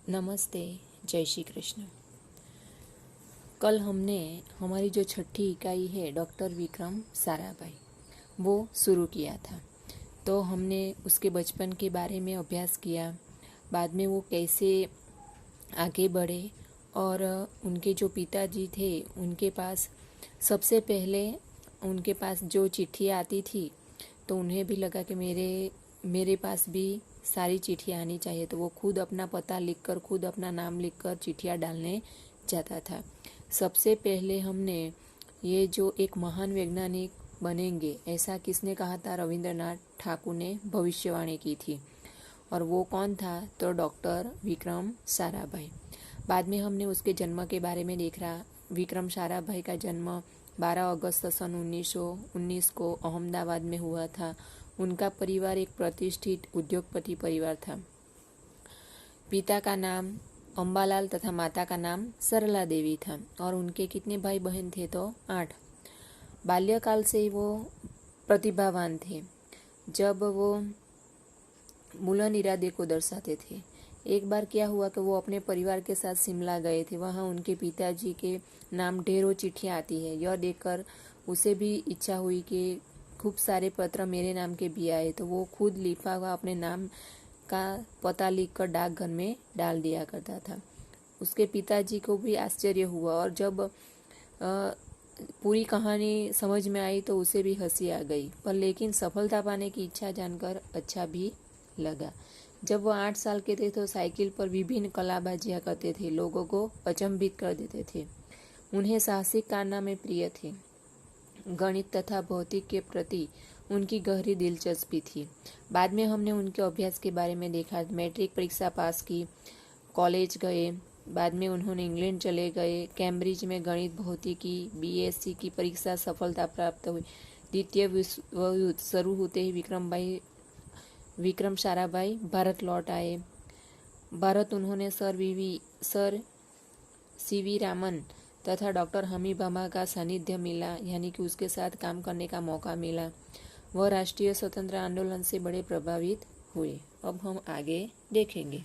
नमस्ते, जय श्री कृष्ण। कल हमने हमारी जो छठी इकाई है डॉक्टर विक्रम साराभाई वो शुरू किया था। तो हमने उसके बचपन के बारे में अभ्यास किया, बाद में वो कैसे आगे बढ़े और उनके जो पिताजी थे उनके पास सबसे पहले उनके पास जो चिट्ठियाँ आती थी तो उन्हें भी लगा कि मेरे पास भी सारी चिट्ठियाँ आनी चाहिए। तो वो खुद अपना पता लिखकर, खुद अपना नाम लिखकर चिट्ठियाँ डालने जाता था। सबसे पहले हमने ये जो एक महान वैज्ञानिक बनेंगे ऐसा किसने कहा था? रविंद्रनाथ ठाकुर ने भविष्यवाणी की थी। और वो कौन था? तो डॉक्टर विक्रम साराभाई। बाद में हमने उसके जन्म के बारे में देख रहा। विक्रम साराभाई का जन्म 12 अगस्त सन 1919 को अहमदाबाद में हुआ था। उनका परिवार एक प्रतिष्ठित उद्योगपति परिवार था। पिता का नाम अंबालाल तथा माता का नाम सरला देवी था। और उनके कितने भाई बहन थे? तो 8। बाल्यकाल से ही वो प्रतिभावान थे। जब वो बुलंद इरादे को दर्शाते थे। एक बार क्या हुआ कि वो अपने परिवार के साथ शिमला गए थे। वहाँ उनके पिताजी के नाम ढेरों चिट्ठियाँ आती है। यह देखकर उसे भी इच्छा हुई कि खूब सारे पत्र मेरे नाम के भी आए। तो वो खुद लिखा हुआ अपने नाम का पता लिखकर डाकघर में डाल दिया करता था। उसके पिताजी को भी आश्चर्य हुआ और जब पूरी कहानी समझ में आई तो उसे भी हंसी आ गई, पर लेकिन सफलता पाने की इच्छा जानकर अच्छा भी लगा। जब वो 8 साल के थे तो साइकिल पर विभिन्न कलाबाजियाँ करते थे, लोगों को अचंभित कर देते थे। उन्हें साहसिक कारनामे प्रिय थे। गणित तथा भौतिक के प्रति उनकी गहरी दिलचस्पी थी। बाद में हमने उनके अभ्यास के बारे में देखा। मैट्रिक परीक्षा पास की, कॉलेज गए, बाद में उन्होंने इंग्लैंड चले गए। कैम्ब्रिज में गणित भौतिकी बीएससी की परीक्षा सफलता प्राप्त हुई। द्वितीय विश्व युद्ध शुरू होते ही विक्रम साराभाई भारत लौट आए। भारत उन्होंने सर सीवी रामन तथा डॉक्टर हमीद भाभा का सानिध्य मिला, यानी कि उसके साथ काम करने का मौका मिला। वह राष्ट्रीय स्वतंत्र आंदोलन से बड़े प्रभावित हुए। अब हम आगे देखेंगे।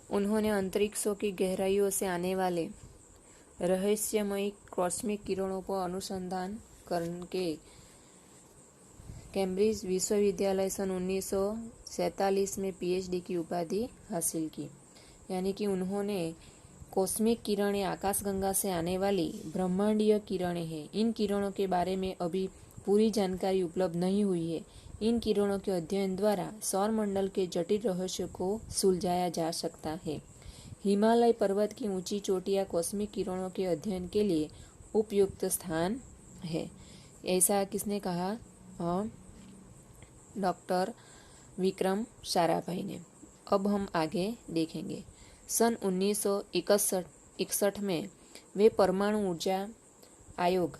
उन्होंने अंतरिक्षों की गहराइयों से आने वाले रहस्यमयी कॉस्मिक किरणों पर अनुसंधान करके कैम्ब्रिज विश्वविद्यालय सन 1947 में पीएचडी की उपाधि हासिल की। यानी कि उन्होंने कॉस्मिक किरणें आकाशगंगा से आने वाली ब्रह्मांडीय किरणें हैं। इन किरणों के बारे में अभी पूरी जानकारी उपलब्ध नहीं हुई है। इन किरणों के अध्ययन द्वारा सौरमंडल के जटिल रहस्यों को सुलझाया जा सकता है। हिमालय पर्वत की ऊंची चोटियां कॉस्मिक किरणों के अध्ययन के लिए उपयुक्त स्थान है। ऐसा किसने कहा? डॉक्टर विक्रम साराभाई ने। अब हम आगे देखेंगे। सन 1961 में वे परमाणु ऊर्जा आयोग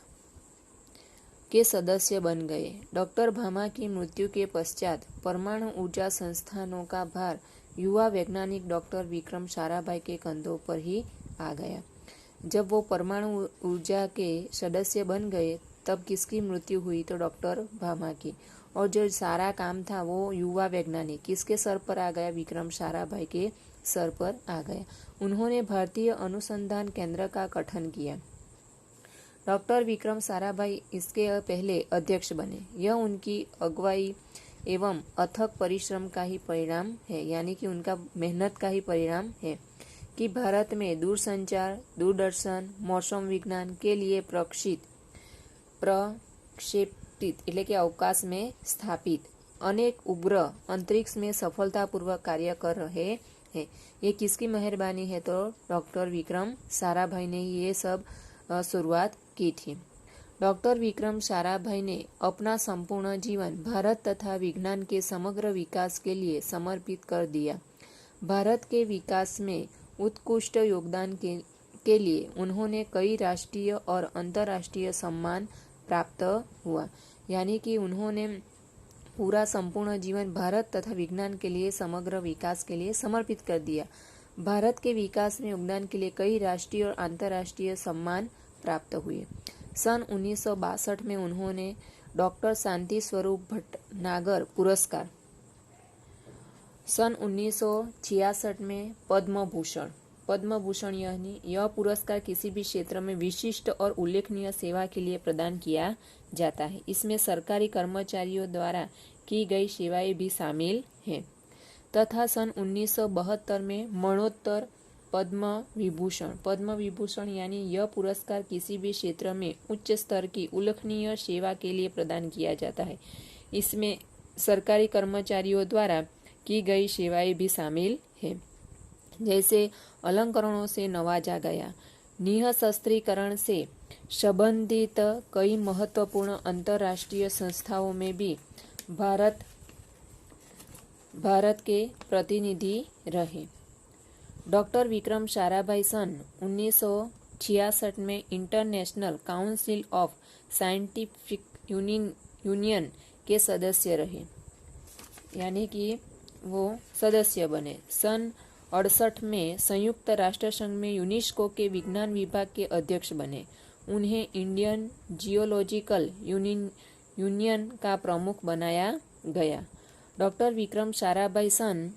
के सदस्य बन गए। डॉक्टर भाभा की मृत्यु के पश्चात परमाणु ऊर्जा संस्थानों का भार युवा वैज्ञानिक डॉक्टर विक्रम साराभाई के कंधों पर ही आ गया। जब वो परमाणु ऊर्जा के सदस्य बन गए तब किसकी मृत्यु हुई? तो डॉक्टर भाभा की। और जो सारा काम था वो युवा वैज्ञानिक किसके सर पर आ गया? विक्रम साराभाई के सर पर आ गया। उन्होंने भारतीय अनुसंधान केंद्र का गठन किया। डॉक्टर विक्रम साराभाई इसके पहले अध्यक्ष बने। यह उनकी अगुवाई एवं अथक परिश्रम का ही परिणाम है, यानी कि उनका मेहनत का ही परिणाम है कि भारत में दूरसंचार, दूरदर्शन, मौसम विज्ञान के लिए प्रक्षेपित એટલે કે अवकाश में स्थापित अनेक उपग्रह अंतरिक्ष में सफलतापूर्वक कार्य कर रहे हैं। ये किसकी मेहरबानी है? तो डॉक्टर विक्रम साराभाई ने ये सब शुरुआत की थी। डॉक्टर विक्रम साराभाई ने अपना संपूर्ण जीवन भारत तथा विज्ञान के समग्र विकास के लिए समर्पित कर दिया। भारत के विकास में उत्कृष्ट योगदान के लिए उन्होंने कई राष्ट्रीय और अंतर्राष्ट्रीय सम्मान प्राप्त हुआ। यानी कि उन्होंने पूरा संपूर्ण जीवन भारत तथा विज्ञान के लिए समग्र विकास के लिए समर्पित कर दिया। भारत के विकास में योगदान के लिए कई राष्ट्रीय और अंतर्राष्ट्रीय सम्मान प्राप्त हुए। सन 1962 में उन्होंने डॉक्टर शांति स्वरूप भटनागर पुरस्कार। सन 1966 में पद्म भूषण। पद्म भूषण यानी यह पुरस्कार किसी भी क्षेत्र में विशिष्ट और उल्लेखनीय सेवा के लिए प्रदान किया जाता है। इसमें सरकारी कर्मचारियों द्वारा की गई सेवाएं भी शामिल हैं। तथा सन 1972 में मरणोत्तर पद्म विभूषण। पद्म विभूषण यानी यह पुरस्कार किसी भी क्षेत्र में उच्च स्तर की उल्लेखनीय सेवा के लिए प्रदान किया जाता है। इसमें सरकारी कर्मचारियों द्वारा की गई सेवाएं भी शामिल है, जैसे अलंकरणों से नवाजा गया, निःशस्त्रीकरण से संबंधित कई महत्वपूर्ण अंतर्राष्ट्रीय संस्थाओं में भी भारत के प्रतिनिधि रहे। डॉक्टर विक्रम साराभाई सन 1966 में international council of scientific union के सदस्य रहे, यानी कि वो सदस्य बने। सन 68 में संयुक्त राष्ट्र संघ में यूनेस्को के विज्ञान विभाग के अध्यक्ष बने। उन्हें इंडियन जियोलॉजिकल यूनियन का प्रमुख बनाया गया। डॉक्टर विक्रम साराभाई सन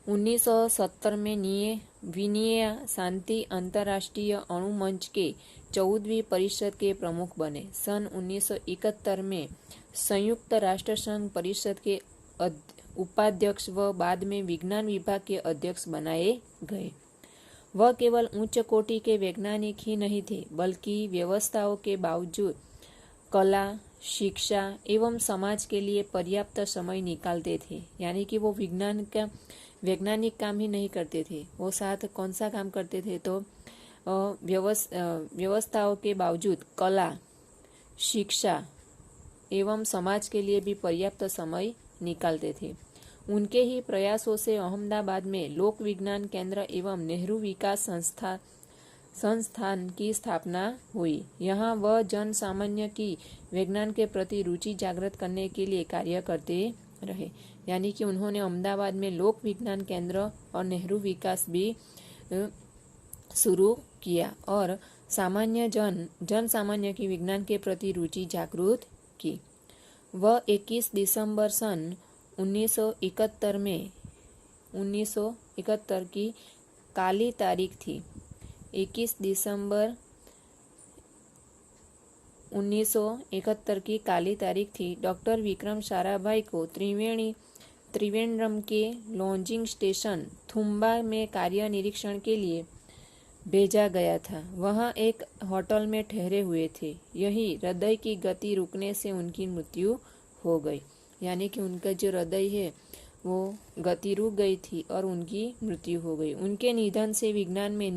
1970 में विनिया शांति अंतर्राष्ट्रीय अणु मंच के 14वीं परिषद के प्रमुख बने। सन 1971 में संयुक्त राष्ट्र संघ परिषद के उपाध्यक्ष व बाद में विज्ञान विभाग के अध्यक्ष बनाए गए। वह केवल उच्च कोटि के वैज्ञानिक ही नहीं थे, बल्कि व्यवस्थाओं के बावजूद कला, शिक्षा एवं समाज के लिए पर्याप्त समय निकालते थे। यानी कि वो वैज्ञानिक काम ही नहीं करते थे, वो साथ कौन सा काम करते थे, तो व्यवस्थाओं के बावजूद कला, शिक्षा एवं समाज के लिए भी पर्याप्त समय निकालते थे। उनके ही प्रयासों से अहमदाबाद में लोक विज्ञान केंद्र एवं नेहरू विकास संस्थान की स्थापना हुई। यहाँ वह जन सामान्य की विज्ञान के प्रति रुचि जागृत करने के लिए कार्य करते रहे। यानी कि उन्होंने अहमदाबाद में लोक विज्ञान केंद्र और नेहरू विकास भी शुरू किया और जन सामान्य की विज्ञान के प्रति रुचि जागृत की। वह 21 दिसंबर सन 1971 की काली तारीख थी। 21 दिसंबर 1971 की काली तारीख थी। डॉक्टर विक्रम साराभाई को त्रिवेंद्रम के लॉन्चिंग स्टेशन थुम्बा में कार्य निरीक्षण के लिए भेजा गया था। वहां एक होटल में ठहरे हुए थे। यही हृदय की गति रुकने से उनकी मृत्यु हो गई। यानी कि उनका जो हृदय है वो गति रुक गई थी और उनकी मृत्यु हो गई। उनके निधन से विज्ञान में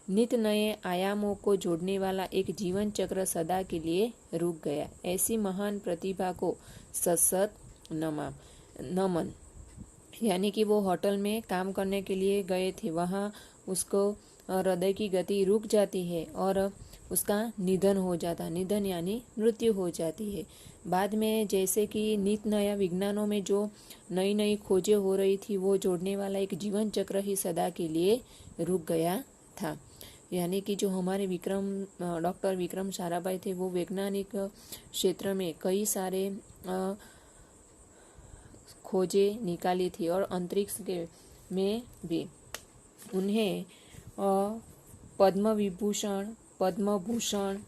नित्य नए आयामों को जोड़ने वाला एक जीवन चक्र सदा के लिए रुक गया। ऐसी महान प्रतिभा को सशत नमन। यानी कि वो होटल में काम करने के लिए गए थे, वहाँ उसको हृदय की गति रुक जाती है और उसका निधन हो जाता। निधन यानी मृत्यु हो जाती है। बाद में जैसे कि नित्य नया विज्ञानों में जो नई नई खोजें हो रही थी, वो जोड़ने वाला एक जीवन चक्र ही सदा के लिए रुक गया था। यानी कि जो हमारे डॉक्टर विक्रम साराभाई थे, वो वैज्ञानिक क्षेत्र में कई सारे खोजें निकाली थी और अंतरिक्ष में भी उन्हें पद्म विभूषण, पद्म भूषण,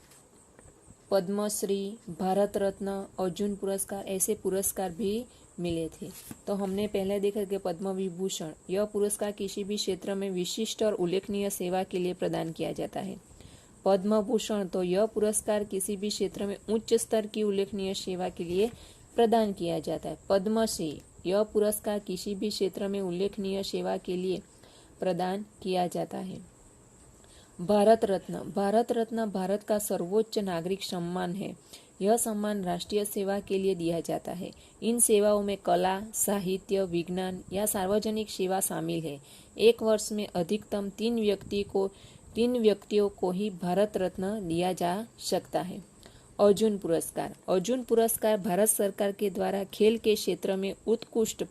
पद्मश्री, भारत रत्न, अर्जुन पुरस्कार ऐसे पुरस्कार भी मिले थे। तो हमने पहले देखा कि पद्म विभूषण यह पुरस्कार किसी भी क्षेत्र में विशिष्ट और उल्लेखनीय सेवा के लिए प्रदान किया जाता है। पद्म भूषण तो यह पुरस्कार किसी भी क्षेत्र में उच्च स्तर की उल्लेखनीय सेवा के लिए प्रदान किया जाता है। पद्मश्री यह पुरस्कार किसी भी क्षेत्र में उल्लेखनीय सेवा के लिए प्रदान किया जाता है। भारत रत्न भारत का सर्वोच्च नागरिक सम्मान है। यह सम्मान राष्ट्रीय सेवा के लिए दिया जाता है। इन सेवाओं में कला, साहित्य, विज्ञान या सार्वजनिक सेवा शामिल है। एक वर्ष में अधिकतम 3 व्यक्तियों को ही भारत रत्न दिया जा सकता है। अर्जुन पुरस्कार भारत सरकार के द्वारा खेल के क्षेत्र में उत्कृष्ट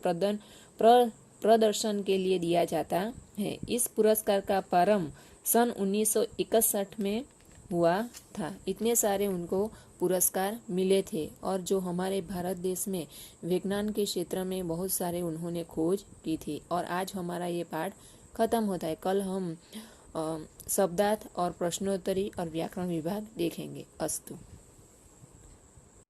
प्रदर्शन के लिए दिया जाता है। इस पुरस्कार का प्रारंभ सन 1961 में हुआ था। इतने सारे उनको पुरस्कार मिले थे और जो हमारे भारत देश में विज्ञान के क्षेत्र में बहुत सारे उन्होंने खोज की थी। और आज हमारा ये पाठ खत्म होता है। कल हम शब्दार्थ और प्रश्नोत्तरी और व्याकरण विभाग देखेंगे। अस्तु।